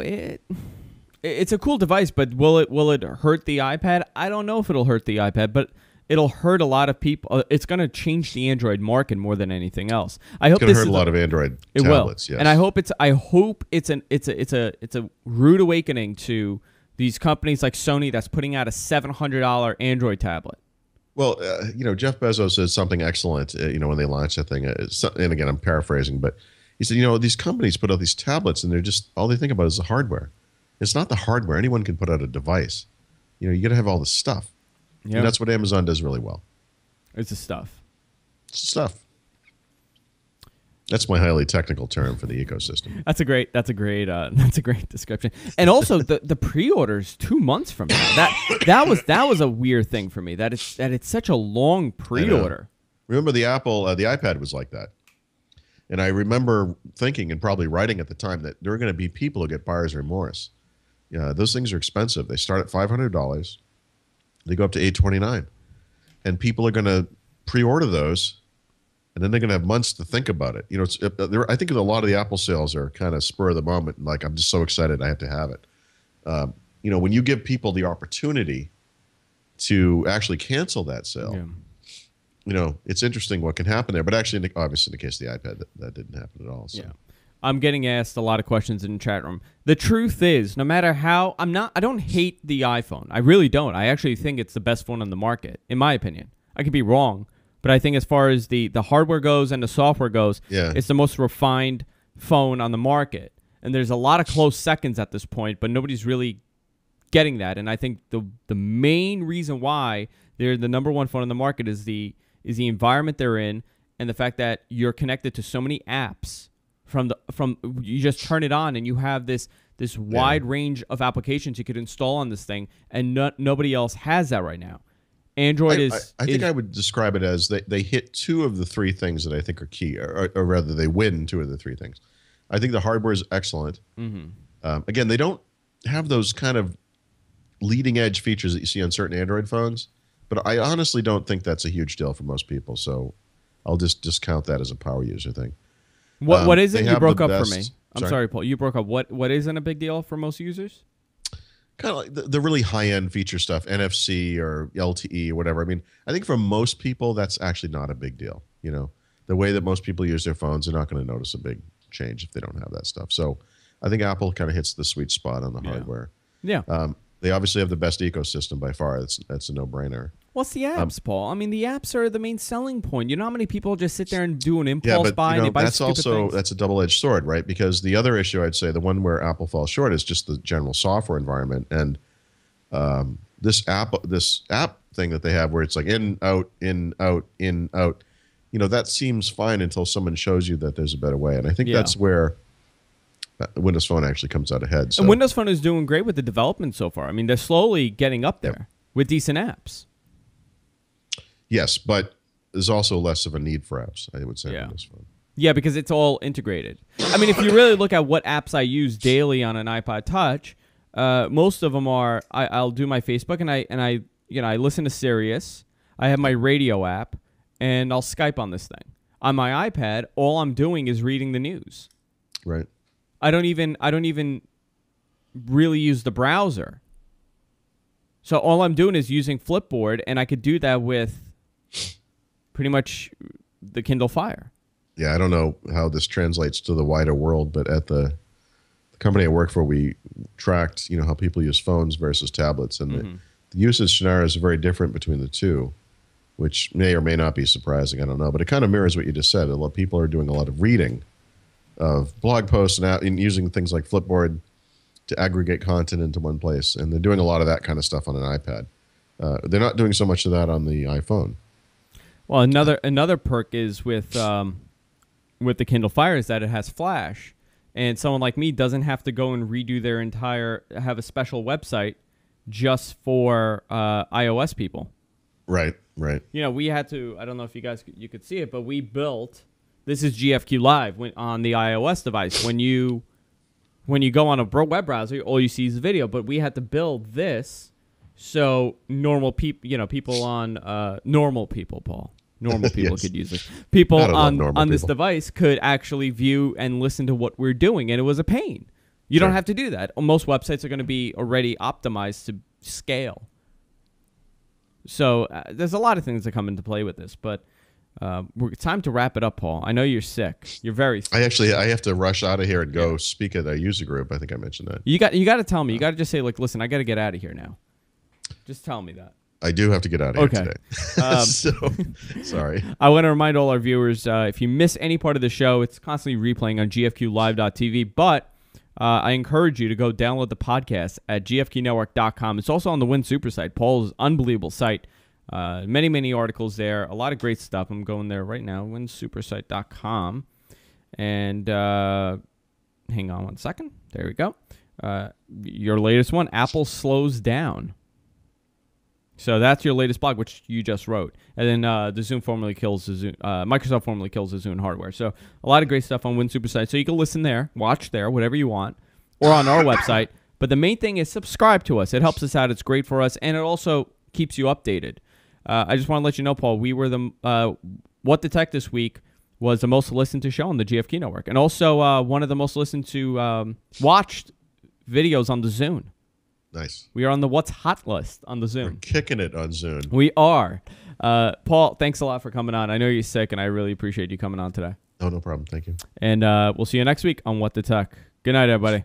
It's a cool device, but will it hurt the iPad? I don't know if it'll hurt the iPad, but it'll hurt a lot of people. It's going to change the Android market more than anything else. I hope it's going to hurt a lot of Android tablets. Will. Yes. And I hope it's a rude awakening to these companies like Sony that's putting out a $700 Android tablet. Well, Jeff Bezos said something excellent. When they launched that thing, and again, I'm paraphrasing, but he said, these companies put out these tablets, and they're just all they think about is the hardware. It's not the hardware. Anyone can put out a device. You got to have all the stuff. Yep. And that's what Amazon does really well. It's the stuff. It's the stuff. That's my highly technical term for the ecosystem. That's a great description. And also the pre-orders 2 months from now. That was a weird thing for me. That it's such a long pre-order. Remember the iPad was like that. And I remember thinking and probably writing at the time that there are going to be people who get buyer's remorse. Yeah, those things are expensive. They start at $500. They go up to $829, and people are going to pre-order those, and then they're going to have months to think about it. I think a lot of the Apple sales are kind of spur of the moment. Like, I'm just so excited I have to have it. When you give people the opportunity to actually cancel that sale, it's interesting what can happen there. But actually, obviously, in the case of the iPad, that didn't happen at all. So. Yeah. I'm getting asked a lot of questions in the chat room. The truth is, no matter how, I don't hate the iPhone. I really don't. I actually think it's the best phone on the market, in my opinion. I could be wrong, but I think as far as the hardware goes and the software goes, it's the most refined phone on the market. And there's a lot of close seconds at this point, but nobody's really getting that. And I think the main reason why they're the number one phone on the market is the environment they're in, and the fact that you're connected to so many apps. From you just turn it on and you have this wide range of applications you could install on this thing, and nobody else has that right now. Android I think I would describe it as they hit 2 of the 3 things that I think are key, or rather they win 2 of the 3 things. I think the hardware is excellent. Mm-hmm. Again, they don't have those kind of leading edge features that you see on certain Android phones, but I honestly don't think that's a huge deal for most people. So I'll just discount that as a power user thing. What is it? You broke up for me. I'm sorry, Paul. You broke up. What isn't a big deal for most users? Kind of like the really high-end feature stuff, NFC or LTE or whatever. I mean, I think for most people, that's actually not a big deal. The way that most people use their phones, they're not going to notice a big change if they don't have that stuff. So I think Apple kind of hits the sweet spot on the hardware. Yeah. They obviously have the best ecosystem by far. That's a no-brainer. What's the apps, Paul? I mean, the apps are the main selling point. You know how many people just sit there and do an impulse buy and they buy stupid things? That's a double-edged sword, right? Because the other issue, I'd say, the one where Apple falls short is just the general software environment. And this app thing that they have where it's like in, out, in, out, in, out, that seems fine until someone shows you that there's a better way. And I think that's where Windows Phone actually comes out ahead. So. And Windows Phone is doing great with the development so far. I mean, they're slowly getting up there with decent apps. Yes, but there's also less of a need for apps, I would say, on Windows Phone. Yeah, because it's all integrated. I mean, if you really look at what apps I use daily on an iPod Touch, most of them are I'll do my Facebook and I listen to Sirius. I have my radio app, and I'll Skype on this thing. On my iPad, all I'm doing is reading the news. Right. I don't even really use the browser. So all I'm doing is using Flipboard, and I could do that with pretty much the Kindle Fire. Yeah, I don't know how this translates to the wider world, but at the company I work for, we tracked, how people use phones versus tablets, and the usage scenarios are very different between the two, which may or may not be surprising. I don't know, but it kind of mirrors what you just said. A lot of people are doing a lot of reading of blog posts and using things like Flipboard to aggregate content into one place, and they're doing a lot of that kind of stuff on an iPad. They're not doing so much of that on the iPhone. Well, another perk is with the Kindle Fire is that it has Flash, and someone like me doesn't have to go and redo have a special website just for iOS people. Right. We had to. I don't know if you could see it, but we built. This is GFQ Live on the iOS device. When you go on a web browser, all you see is the video. But we had to build this so normal people, people on normal people, Paul. Normal people could use this. People on this device could actually view and listen to what we're doing, and it was a pain. You don't have to do that. Most websites are going to be already optimized to scale. So there's a lot of things that come into play with this, but it's time to wrap it up, Paul. I know you're sick. You're very sick. I have to rush out of here and go speak at a user group. I think I mentioned that. You got to tell me. You got to just say, like, listen, I got to get out of here now. Just tell me that. I do have to get out of here today. So, sorry. I want to remind all our viewers, if you miss any part of the show, it's constantly replaying on gfqlive.tv, but I encourage you to go download the podcast at gfqnetwork.com. It's also on the Win Super site, Paul's unbelievable site. Many, many articles there. A lot of great stuff. I'm going there right now, winsupersite.com. And hang on one second. There we go. Your latest one, Apple slows down. So that's your latest blog, which you just wrote. And then the Zune formerly kills the Zune. Microsoft formerly kills the Zune hardware. So a lot of great stuff on Win Super site. So you can listen there, watch there, whatever you want, or on our website. But the main thing is subscribe to us. It helps us out. It's great for us, and it also keeps you updated. I just want to let you know, Paul, we were the What the Tech this week was the most listened to show on the GFQ network, and also one of the most listened to watched videos on the Zune. Nice. We are on the What's Hot list on the Zune. We're kicking it on Zune. We are. Paul, thanks a lot for coming on. I know you're sick, and I really appreciate you coming on today. Oh, no problem. Thank you. And we'll see you next week on What the Tech. Good night, everybody.